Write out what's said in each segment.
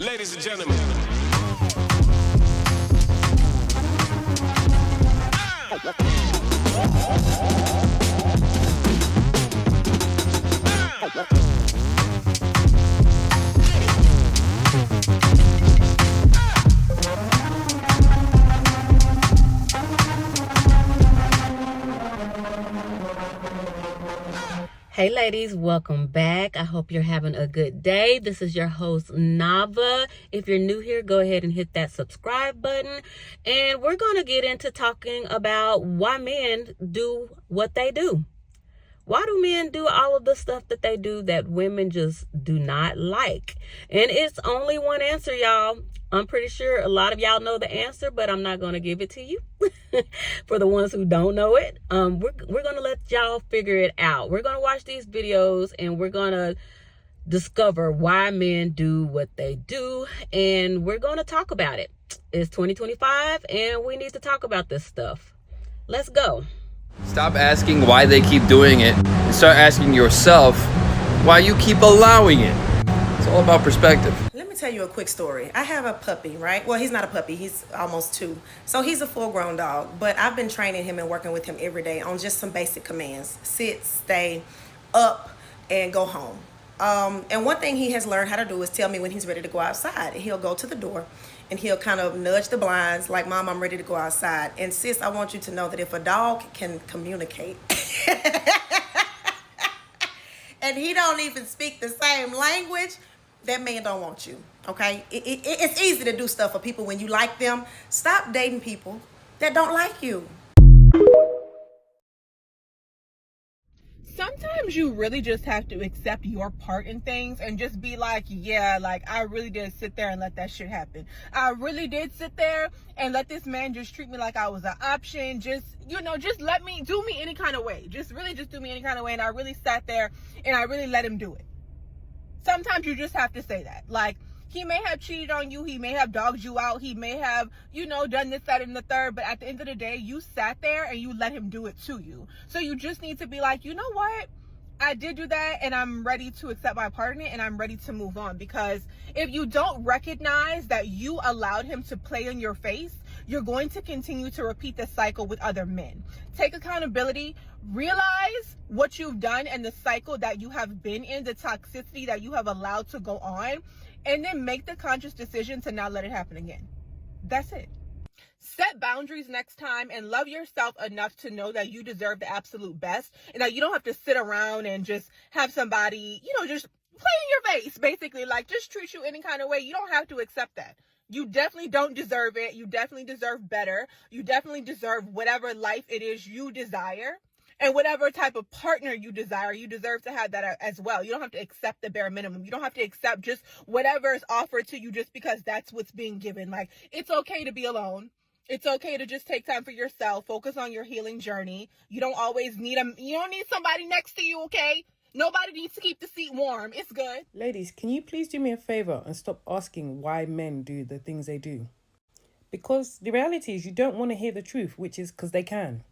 Ladies and gentlemen. Hey ladies, welcome back. I hope you're having a good day. This is your host Nava. If you're new here, go ahead and hit that subscribe button. And we're going to get into talking about why men do what they do. Why do men do all of the stuff that they do that women just do not like? And it's only one answer, y'all. I'm pretty sure a lot of y'all know the answer, but I'm not going to give it to you. For the ones who don't know it, we're going to let y'all figure it out. We're going to watch these videos and we're going to discover why men do what they do, and we're going to talk about it. It's 2025 and we need to talk about this stuff. Let's go. Stop asking why they keep doing it and start asking yourself why you keep allowing it. It's all about perspective. Let me tell you a quick story. I have a puppy, right? Well, he's not a puppy. He's almost 2. So he's a full-grown dog. But I've been training him and working with him every day on just some basic commands. Sit, stay, up, and go home. And one thing he has learned how to do is tell me when he's ready to go outside. He'll go to the door and he'll kind of nudge the blinds like, Mom, I'm ready to go outside. And sis, I want you to know that if a dog can communicate and he don't even speak the same language, that man don't want you, okay? It's easy to do stuff for people when you like them. Stop dating people that don't like you. Sometimes you really just have to accept your part in things and just be like, yeah, like I really did sit there and let that shit happen. I really did sit there and let this man just treat me like I was an option. Just let me do me any kind of way. Just do me any kind of way. And I really sat there and I really let him do it. Sometimes you just have to say that. Like, he may have cheated on you. He may have dogged you out. He may have, done this, that, and the third. But at the end of the day, you sat there and you let him do it to you. So you just need to be like, you know what? I did do that and I'm ready to accept my part in it and I'm ready to move on. Because if you don't recognize that you allowed him to play in your face, you're going to continue to repeat the cycle with other men. Take accountability, realize what you've done and the cycle that you have been in, the toxicity that you have allowed to go on, and then make the conscious decision to not let it happen again. That's it. Set boundaries next time and love yourself enough to know that you deserve the absolute best and that you don't have to sit around and just have somebody, just play in your face, basically, like just treat you any kind of way. You don't have to accept that. You definitely don't deserve it. You definitely deserve better. You definitely deserve whatever life it is you desire. And whatever type of partner you desire, you deserve to have that as well. You don't have to accept the bare minimum. You don't have to accept just whatever is offered to you just because that's what's being given. Like, it's okay to be alone. It's okay to just take time for yourself. Focus on your healing journey. You don't always need you don't need somebody next to you, okay? Nobody needs to keep the seat warm. It's good. Ladies, can you please do me a favor and stop asking why men do the things they do? Because the reality is you don't want to hear the truth, which is because they can.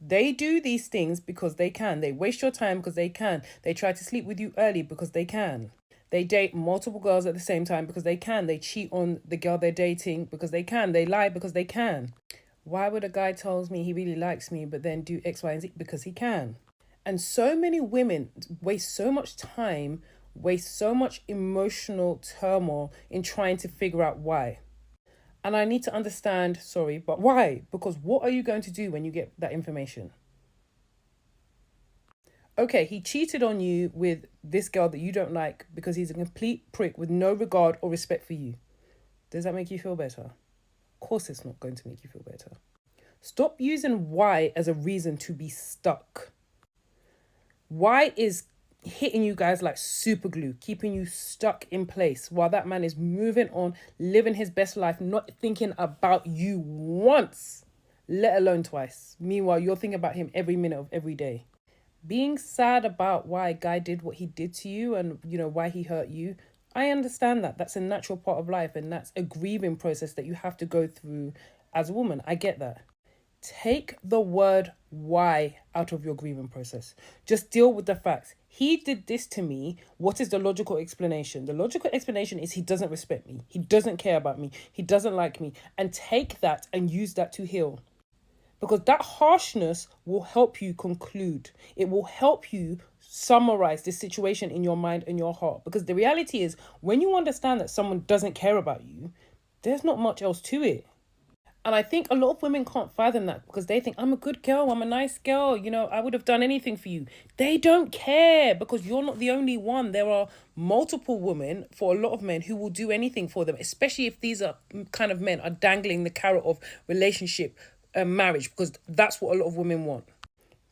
They do these things because they can. They waste your time because they can. They try to sleep with you early because they can. They date multiple girls at the same time because they can. They cheat on the girl they're dating because they can. They lie because they can. Why would a guy tells me he really likes me but then do X, Y, and Z? Because he can. And so many women waste so much time, waste so much emotional turmoil in trying to figure out why. And I need to understand, sorry, but why? Because what are you going to do when you get that information? Okay, he cheated on you with this girl that you don't like because he's a complete prick with no regard or respect for you. Does that make you feel better? Of course it's not going to make you feel better. Stop using why as a reason to be stuck. Why is hitting you guys like super glue, keeping you stuck in place while that man is moving on, living his best life, not thinking about you once, let alone twice. Meanwhile, you're thinking about him every minute of every day. Being sad about why a guy did what he did to you and, why he hurt you, I understand that. That's a natural part of life and that's a grieving process that you have to go through as a woman. I get that. take the word why out of your grieving process. Just deal with the facts. He did this to me. What is the logical explanation? The logical explanation is he doesn't respect me. He doesn't care about me. He doesn't like me. And take that and use that to heal. Because that harshness will help you conclude. It will help you summarize this situation in your mind and your heart. Because the reality is, when you understand that someone doesn't care about you, there's not much else to it. And I think a lot of women can't fathom that because they think, I'm a good girl, I'm a nice girl, you know, I would have done anything for you. They don't care because you're not the only one. There are multiple women, for a lot of men, who will do anything for them, especially if these are kind of men are dangling the carrot of relationship and marriage, because that's what a lot of women want.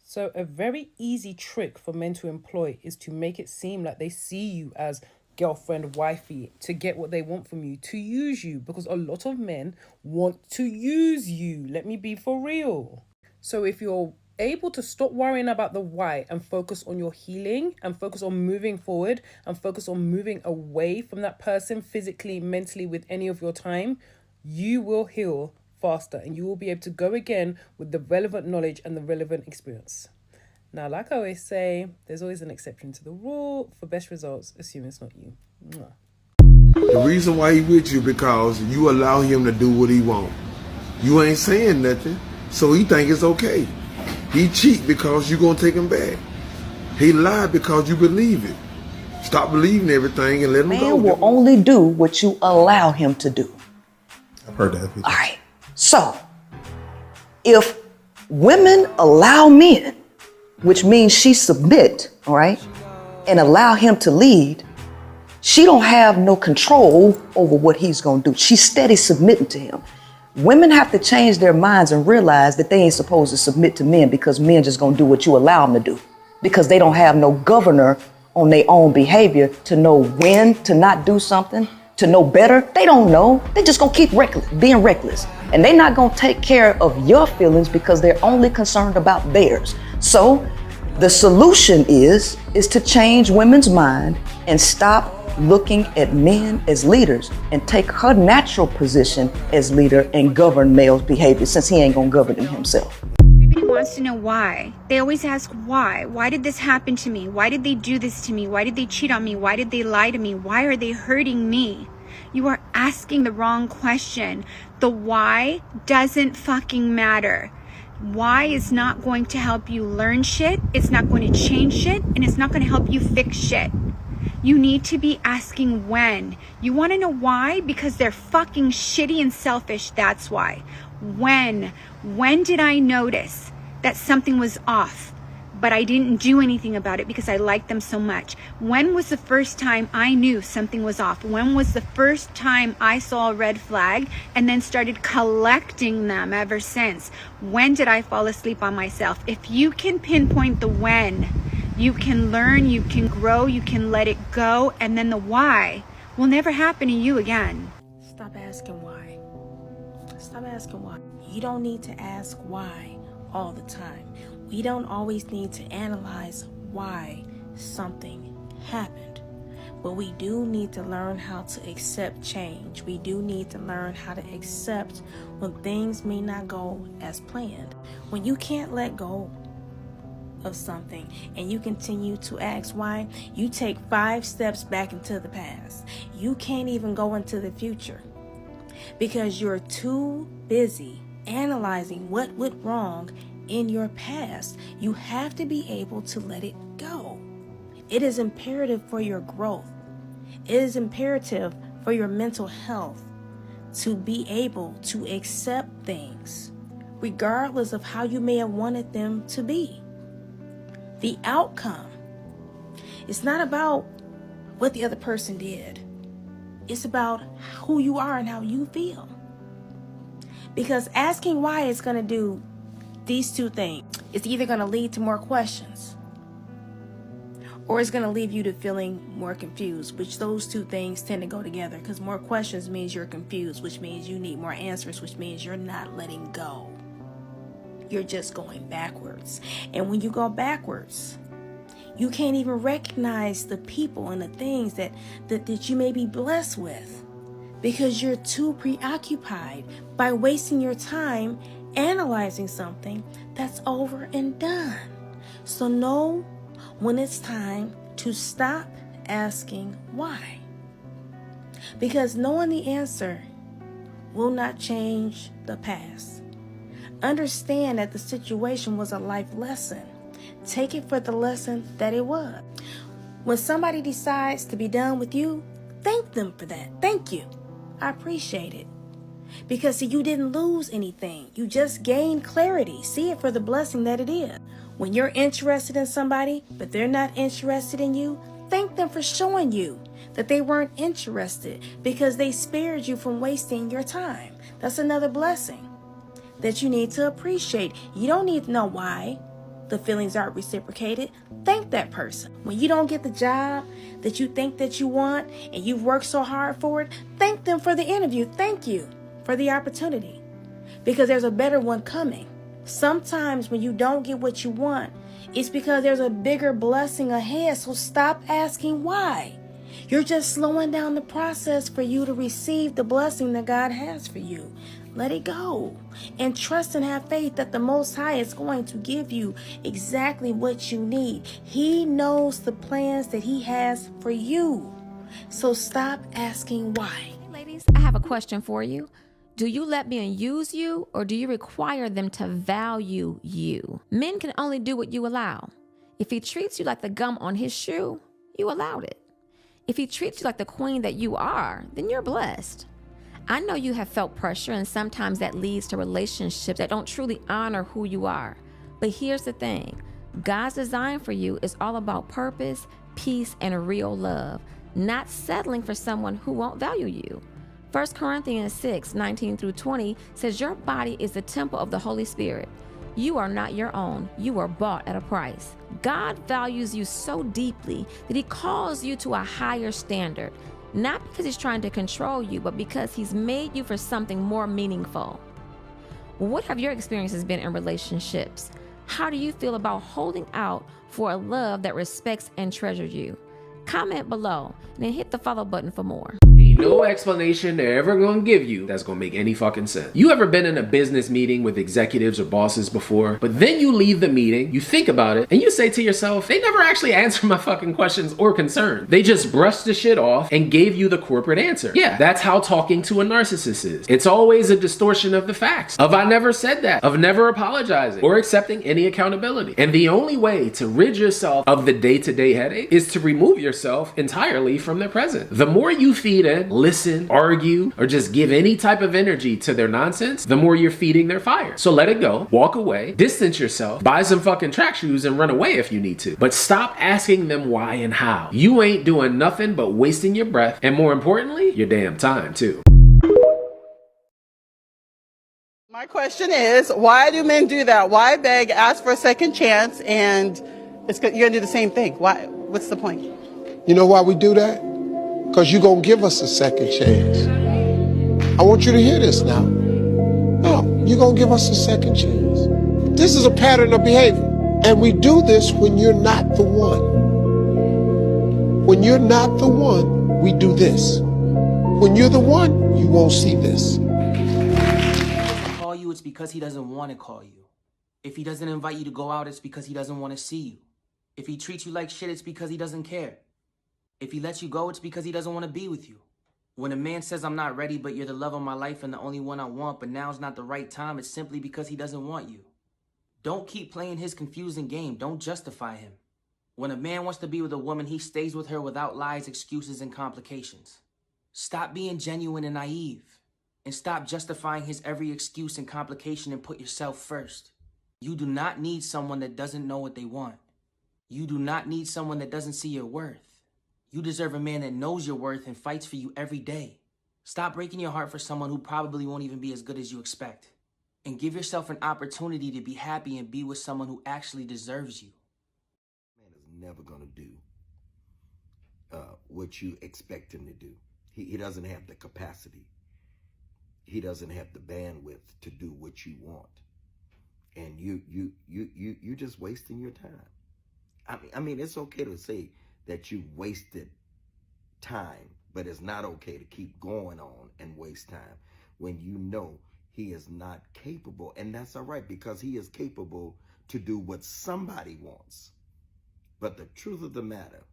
So a very easy trick for men to employ is to make it seem like they see you as girlfriend, wifey, to get what they want from you, to use you, because a lot of men want to use you. Let me be for real. So if you're able to stop worrying about the why and focus on your healing and focus on moving forward and focus on moving away from that person physically, mentally, with any of your time, you will heal faster and you will be able to go again with the relevant knowledge and the relevant experience. Now, like I always say, there's always an exception to the rule. For best results, assume it's not you. Mwah. The reason why he with you because you allow him to do what he want. You ain't saying nothing, so he think it's okay. He cheat because you gonna take him back. He lied because you believe it. Stop believing everything and let him go. Man will only do what you allow him to do. I've heard that. All right. So, if women allow men, which means she submit, all right, and allow him to lead, she don't have no control over what he's gonna do. She's steady submitting to him. Women have to change their minds and realize that they ain't supposed to submit to men because men just gonna do what you allow them to do, because they don't have no governor on their own behavior to know when to not do something, to know better. They don't know. They just gonna keep being reckless. And they're not gonna take care of your feelings because they're only concerned about theirs. So the solution is to change women's mind and stop looking at men as leaders and take her natural position as leader and govern male's behavior, since he ain't gonna govern them himself. Everybody wants to know why. They always ask why. Why did this happen to me? Why did they do this to me? Why did they cheat on me? Why did they lie to me? Why are they hurting me? You are asking the wrong question. The why doesn't fucking matter. Why is not going to help you learn shit, it's not going to change shit, and it's not going to help you fix shit. You need to be asking when. You want to know why? Because they're fucking shitty and selfish, that's why. When did I notice that something was off, but I didn't do anything about it because I liked them so much? When was the first time I knew something was off? When was the first time I saw a red flag and then started collecting them ever since? When did I fall asleep on myself? If you can pinpoint the when, you can learn, you can grow, you can let it go, and then the why will never happen to you again. Stop asking why. Stop asking why. You don't need to ask why all the time. We don't always need to analyze why something happened. But we do need to learn how to accept change. We do need to learn how to accept when things may not go as planned. When you can't let go of something and you continue to ask why, you take 5 steps back into the past. You can't even go into the future because you're too busy analyzing what went wrong in your past. You have to be able to let it go. It is imperative for your growth. It is imperative for your mental health to be able to accept things regardless of how you may have wanted them to be. The outcome, it's not about what the other person did. It's about who you are and how you feel. Because asking why is going to do these 2 things. It's either going to lead to more questions or it's going to leave you to feeling more confused, which those 2 things tend to go together, because more questions means you're confused, which means you need more answers, which means you're not letting go. You're just going backwards. And when you go backwards, you can't even recognize the people and the things that you may be blessed with, because you're too preoccupied by wasting your time analyzing something that's over and done. So know when it's time to stop asking why. Because knowing the answer will not change the past. Understand that the situation was a life lesson. Take it for the lesson that it was. When somebody decides to be done with you, thank them for that. Thank you. I appreciate it. Because see, you didn't lose anything. You just gained clarity. See it for the blessing that it is. When you're interested in somebody, but they're not interested in you, thank them for showing you that they weren't interested because they spared you from wasting your time. That's another blessing that you need to appreciate. You don't need to know why the feelings aren't reciprocated. Thank that person. When you don't get the job that you think that you want and you've worked so hard for it, thank them for the interview. Thank you for the opportunity, because there's a better one coming. Sometimes when you don't get what you want, it's because there's a bigger blessing ahead. So stop asking why. You're just slowing down the process for you to receive the blessing that God has for you. Let it go and trust and have faith that the Most High is going to give you exactly what you need. He knows the plans that He has for you. So stop asking why. Hey ladies, I have a question for you. Do you let men use you, or do you require them to value you? Men can only do what you allow. If he treats you like the gum on his shoe, you allowed it. If he treats you like the queen that you are, then you're blessed. I know you have felt pressure, and sometimes that leads to relationships that don't truly honor who you are. But here's the thing. God's design for you is all about purpose, peace, and real love, not settling for someone who won't value you. 1 Corinthians 6:19-20 says your body is the temple of the Holy Spirit. You are not your own. You were bought at a price. God values you so deeply that He calls you to a higher standard, not because He's trying to control you, but because He's made you for something more meaningful. What have your experiences been in relationships? How do you feel about holding out for a love that respects and treasures you? Comment below and then hit the follow button for more. No explanation they're ever gonna give you that's gonna make any fucking sense. You ever been in a business meeting with executives or bosses before, but then you leave the meeting, you think about it, and you say to yourself, they never actually answered my fucking questions or concerns. They just brushed the shit off and gave you the corporate answer. Yeah, that's how talking to a narcissist is. It's always a distortion of the facts, of I never said that, of never apologizing or accepting any accountability. And the only way to rid yourself of the day-to-day headache is to remove yourself entirely from their presence. The more you feed in, listen, argue, or just give any type of energy to their nonsense, the more you're feeding their fire. So let it go, walk away, distance yourself, buy some fucking track shoes and run away if you need to. But stop asking them why and how. You ain't doing nothing but wasting your breath, and more importantly, your damn time too. My question is, why do men do that? Why beg, ask for a second chance, and you're gonna do the same thing? Why? What's the point? You know why we do that? Because you're going to give us a second chance. I want you to hear this now. No, you're going to give us a second chance. This is a pattern of behavior. And we do this when you're not the one. When you're not the one, we do this. When you're the one, you won't see this. If he doesn't call you, it's because he doesn't want to call you. If he doesn't invite you to go out, it's because he doesn't want to see you. If he treats you like shit, it's because he doesn't care. If he lets you go, it's because he doesn't want to be with you. When a man says, I'm not ready, but you're the love of my life and the only one I want, but now's not the right time, it's simply because he doesn't want you. Don't keep playing his confusing game. Don't justify him. When a man wants to be with a woman, he stays with her without lies, excuses, and complications. Stop being genuine and naive, and stop justifying his every excuse and complication and put yourself first. You do not need someone that doesn't know what they want. You do not need someone that doesn't see your worth. You deserve a man that knows your worth and fights for you every day. Stop breaking your heart for someone who probably won't even be as good as you expect. And give yourself an opportunity to be happy and be with someone who actually deserves you. Man is never going to do what you expect him to do. He doesn't have the capacity. He doesn't have the bandwidth to do what you want. And you just wasting your time. I mean, it's okay to say that you wasted time, but it's not okay to keep going on and waste time when you know he is not capable. And that's all right, because he is capable to do what somebody wants. But the truth of the matter,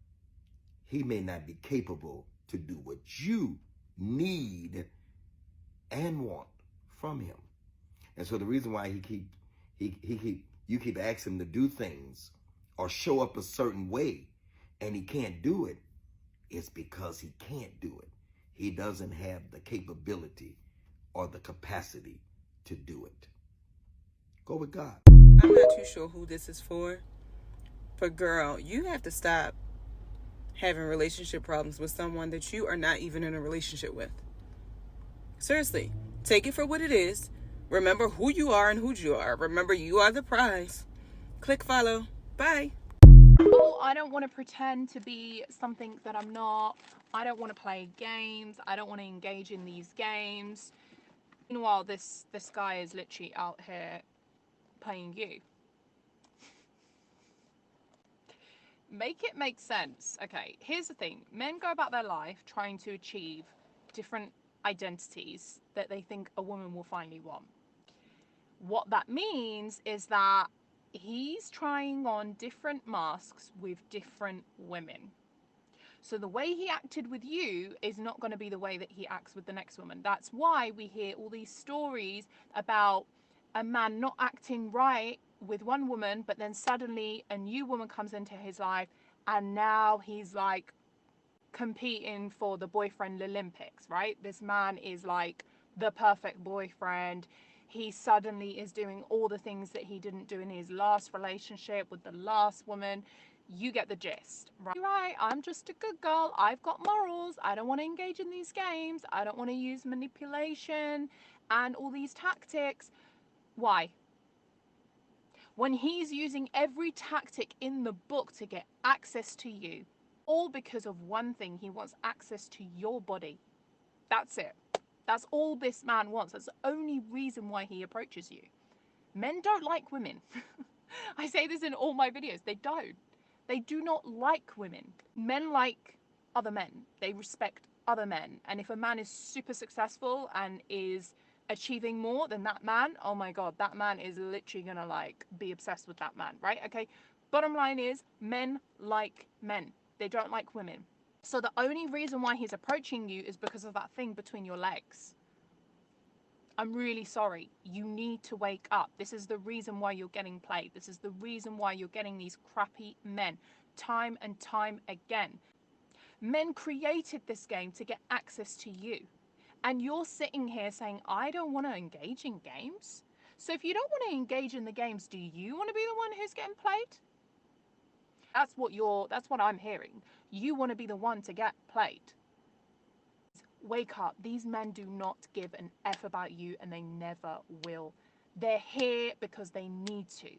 he may not be capable to do what you need and want from him. And so the reason why you keep asking him to do things or show up a certain way and he can't do it is because he can't do it. He doesn't have the capability or the capacity to do it. Go with God. I'm not too sure who this is for, but girl, you have to stop having relationship problems with someone that you are not even in a relationship with. Seriously, take it for what it is. Remember who you are and who you are. Remember, you are the prize. Click follow. Bye. Oh, I don't want to pretend to be something that I'm not. I don't want to play games. I don't want to engage in these games. Meanwhile, this guy is literally out here playing you. Make it make sense. Okay, here's the thing. Men go about their life trying to achieve different identities that they think a woman will finally want. What that means is that he's trying on different masks with different women. So the way he acted with you is not going to be the way that he acts with the next woman. That's why we hear all these stories about a man not acting right with one woman, but then suddenly a new woman comes into his life and now he's like competing for the boyfriend Olympics, right? This man is like the perfect boyfriend. He suddenly is doing all the things that he didn't do in his last relationship with the last woman. You get the gist, right? Right, I'm just a good girl. I've got morals. I don't want to engage in these games. I don't want to use manipulation and all these tactics. Why? When he's using every tactic in the book to get access to you, all because of one thing. He wants access to your body. That's it. That's all this man wants. That's the only reason why he approaches you. Men don't like women. I say this in all my videos. They don't. They do not like women. Men like other men. They respect other men. And if a man is super successful and is achieving more than that man, oh my God, that man is literally gonna like be obsessed with that man, right? Okay. Bottom line is men like men. They don't like women. So the only reason why he's approaching you is because of that thing between your legs. I'm really sorry. You need to wake up. This is the reason why you're getting played. This is the reason why you're getting these crappy men time and time again. Men created this game to get access to you. And you're sitting here saying, I don't want to engage in games. So if you don't want to engage in the games, do you want to be the one who's getting played? That's what I'm hearing. You want to be the one to get played. Wake up. These men do not give an F about you, and they never will. They're here because they need to.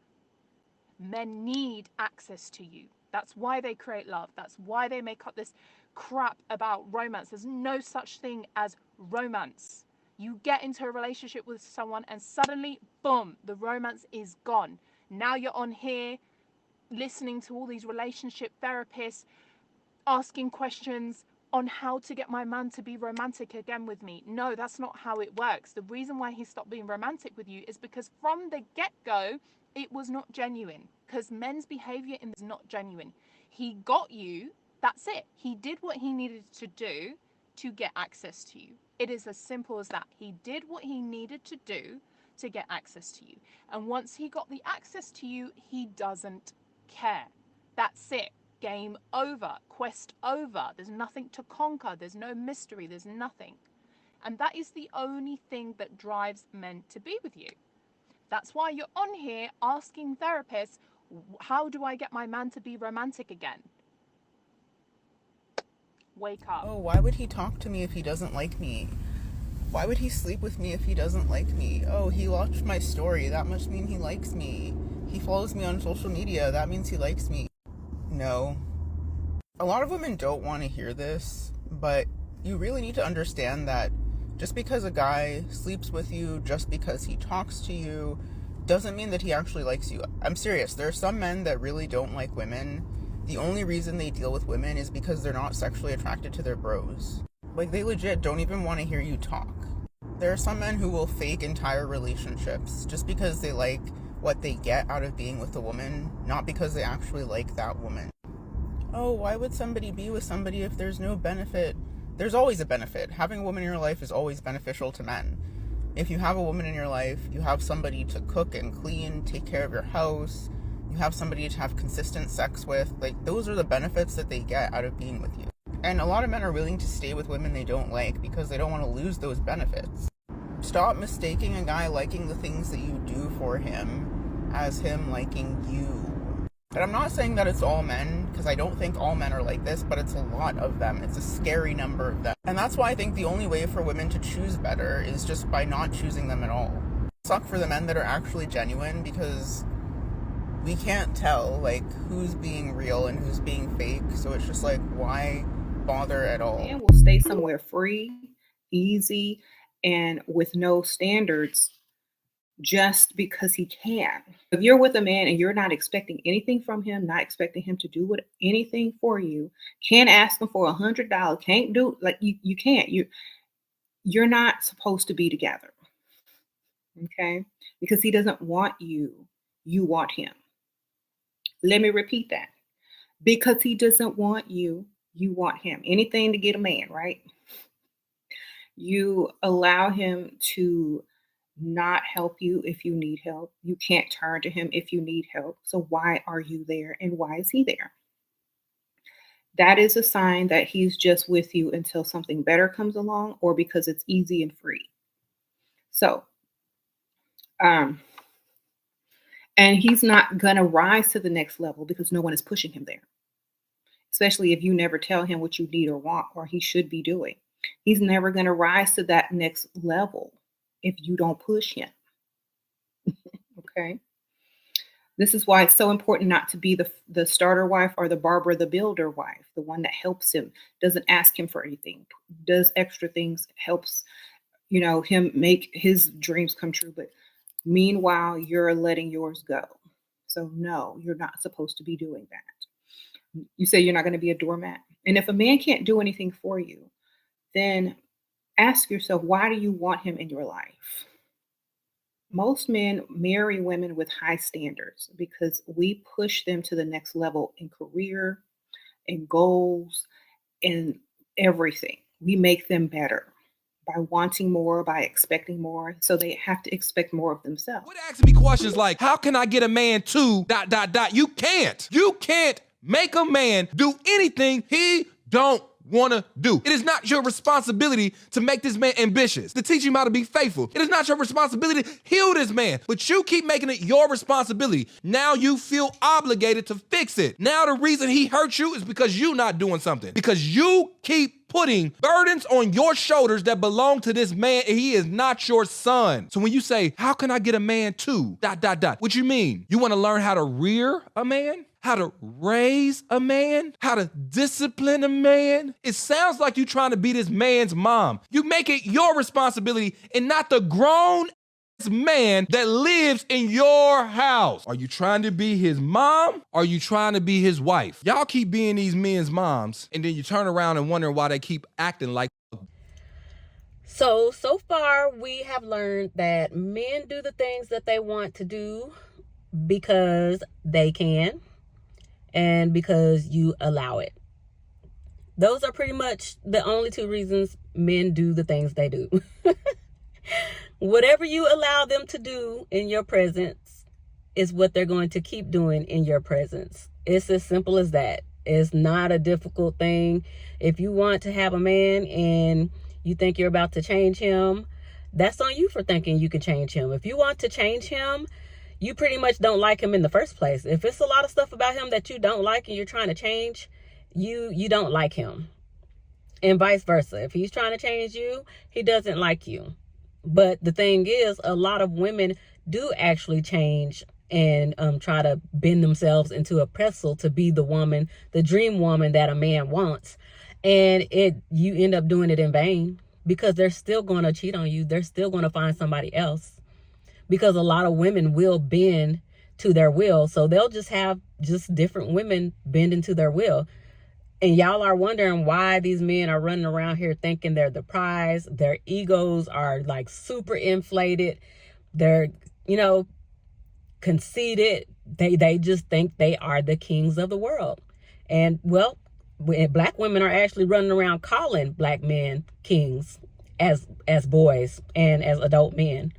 Men need access to you. That's why they create love. That's why they make up this crap about romance. There's no such thing as romance. You get into a relationship with someone and suddenly, boom, the romance is gone. Now you're on here listening to all these relationship therapists asking questions on how to get my man to be romantic again with me. No, that's not how it works. The reason why he stopped being romantic with you is because from the get-go, it was not genuine. Because men's behavior is not genuine. He got you, that's it. He did what he needed to do to get access to you. It is as simple as that. He did what he needed to do to get access to you. And once he got the access to you, he doesn't care. That's it. Game over. Quest over. There's nothing to conquer. There's no mystery. There's nothing. And that is the only thing that drives men to be with you. That's why you're on here asking therapists, how do I get my man to be romantic again? Wake up. Oh, why would he talk to me if he doesn't like me? Why would he sleep with me if he doesn't like me? Oh, he watched my story. That must mean he likes me. He follows me on social media. That means he likes me. No. A lot of women don't want to hear this, but you really need to understand that just because a guy sleeps with you, just because he talks to you, doesn't mean that he actually likes you. I'm serious. There are some men that really don't like women. The only reason they deal with women is because they're not sexually attracted to their bros. Like, they legit don't even want to hear you talk. There are some men who will fake entire relationships just because they like what they get out of being with a woman, not because they actually like that woman. Oh, why would somebody be with somebody if there's no benefit? There's always a benefit. Having a woman in your life is always beneficial to men. If you have a woman in your life, you have somebody to cook and clean, take care of your house, you have somebody to have consistent sex with. Like, those are the benefits that they get out of being with you. And a lot of men are willing to stay with women they don't like because they don't want to lose those benefits. Stop mistaking a guy liking the things that you do for him as him liking you. And I'm not saying that it's all men, because I don't think all men are like this, but it's a lot of them. It's a scary number of them. And that's why I think the only way for women to choose better is just by not choosing them at all. Suck for the men that are actually genuine, because we can't tell, like, who's being real and who's being fake. So it's just like, why bother at all? Man will stay somewhere free, easy, and with no standards just because he can. If you're with a man and you're not expecting anything from him, not expecting him to do anything for you, can't ask him for $100, can't do, like, you can't. You're not supposed to be together. Okay? Because he doesn't want you. You want him. Let me repeat that. Because he doesn't want you, you want him. Anything to get a man, right? You allow him to not help you if you need help. You can't turn to him if you need help. So why are you there and why is he there? That is a sign that he's just with you until something better comes along, or because it's easy and free. So, and he's not going to rise to the next level because no one is pushing him there. Especially if you never tell him what you need or want or he should be doing. He's never going to rise to that next level if you don't push him. Okay? This is why it's so important not to be the starter wife or the Barbara the Builder wife, the one that helps him, doesn't ask him for anything, does extra things, helps, him make his dreams come true. But meanwhile, you're letting yours go. So no, you're not supposed to be doing that. You say you're not going to be a doormat. And if a man can't do anything for you, then ask yourself, why do you want him in your life? Most men marry women with high standards because we push them to the next level in career, in goals, in everything. We make them better by wanting more, by expecting more. So they have to expect more of themselves. Quit asking me questions like, how can I get a man to ... You can't. You can't make a man do anything he don't want to do. It is not your responsibility to make this man ambitious, to teach him how to be faithful. It is not your responsibility to heal this man, but you keep making it your responsibility. Now you feel obligated to fix it. Now the reason he hurt you is because you're not doing something, because you keep putting burdens on your shoulders that belong to this man, and he is not your son. So when you say, how can I get a man to ... What you mean? You want to learn how to rear a man? How to raise a man? How to discipline a man? It sounds like you're trying to be this man's mom. You make it your responsibility and not the grown man that lives in your house. Are you trying to be his mom? Or are you trying to be his wife? Y'all keep being these men's moms, and then you turn around and wonder why they keep acting like. So far we have learned that men do the things that they want to do because they can and because you allow it. Those are pretty much the only two reasons men do the things they do. Whatever you allow them to do in your presence is what they're going to keep doing in your presence. It's as simple as that. It's not a difficult thing. If you want to have a man and you think you're about to change him, that's on you for thinking you can change him. If you want to change him, you pretty much don't like him in the first place. If it's a lot of stuff about him that you don't like and you're trying to change, you don't like him. And vice versa. If he's trying to change you, he doesn't like you. But the thing is, a lot of women do actually change and try to bend themselves into a pretzel to be the woman, the dream woman that a man wants. And you end up doing it in vain, because they're still going to cheat on you. They're still going to find somebody else, because a lot of women will bend to their will. So they'll just have different women bend into their will. And y'all are wondering why these men are running around here thinking they're the prize. Their egos are like super inflated. They're, you know, conceited. They just think they are the kings of the world. And well, black women are actually running around calling black men kings as boys and as adult men.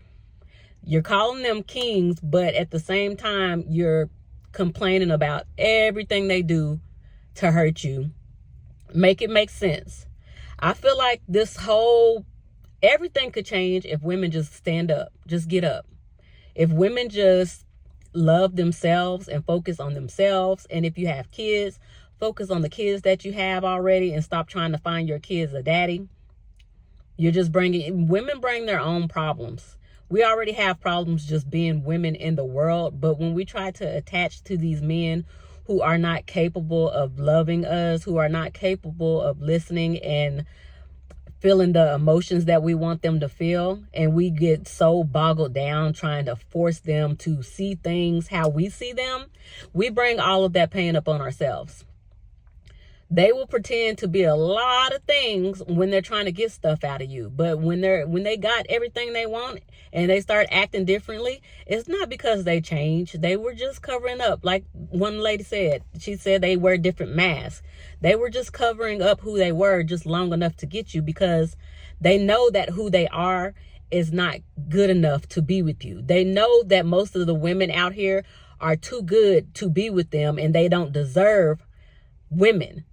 You're calling them kings, but at the same time, you're complaining about everything they do to hurt you. Make it make sense. I feel like everything could change if women just stand up, just get up. If women just love themselves and focus on themselves, and if you have kids, focus on the kids that you have already and stop trying to find your kids a daddy. You're just women bring their own problems. We already have problems just being women in the world, but when we try to attach to these men who are not capable of loving us, who are not capable of listening and feeling the emotions that we want them to feel, and we get so boggled down trying to force them to see things how we see them, we bring all of that pain up on ourselves. They will pretend to be a lot of things when they're trying to get stuff out of you. But when they got everything they want and they start acting differently, it's not because they changed. They were just covering up. Like one lady said, she said they wear different masks. They were just covering up who they were just long enough to get you, because they know that who they are is not good enough to be with you. They know that most of the women out here are too good to be with them, and they don't deserve women.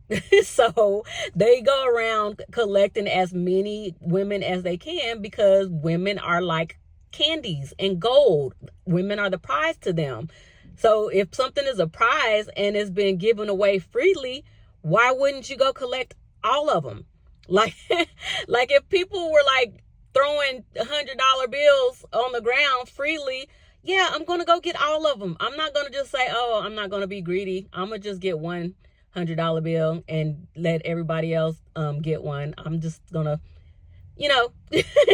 So they go around collecting as many women as they can, because women are like candies and gold. Women are the prize to them. So if something is a prize and it's been given away freely, why wouldn't you go collect all of them? Like if people were like throwing $100 bills on the ground freely, yeah, I'm going to go get all of them. I'm not going to just say, oh, I'm not going to be greedy. I'm going to just get one $100 bill and let everybody else get one. I'm just gonna, I'm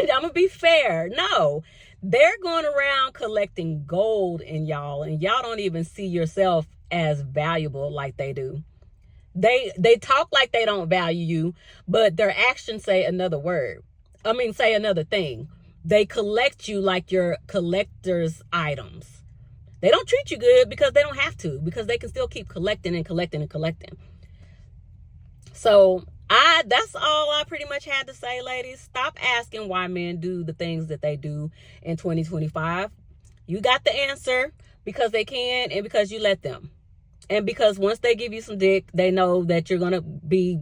gonna be fair. No, they're going around collecting gold in y'all, and y'all don't even see yourself as valuable like they do. They talk like they don't value you, but their actions say another thing. They collect you like your collector's items. They don't treat you good because they don't have to, because they can still keep collecting and collecting and collecting. So that's all I pretty much had to say, ladies. Stop asking why men do the things that they do in 2025. You got the answer because they can, and because you let them. And because once they give you some dick, they know that you're going to be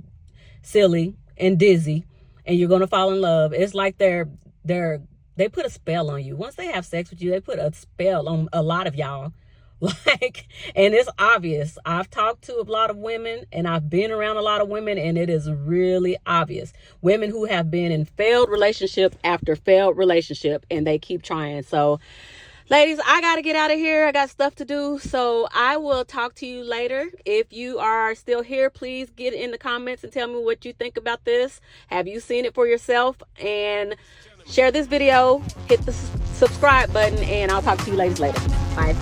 silly and dizzy and you're going to fall in love. It's like they put a spell on you. Once they have sex with you, they put a spell on a lot of y'all. And it's obvious. I've talked to a lot of women, and I've been around a lot of women, and it is really obvious. Women who have been in failed relationship after failed relationship, and they keep trying. So, ladies, I got to get out of here. I got stuff to do. So I will talk to you later. If you are still here, please get in the comments and tell me what you think about this. Have you seen it for yourself? And share this video, hit the subscribe button, and I'll talk to you ladies later. Bye.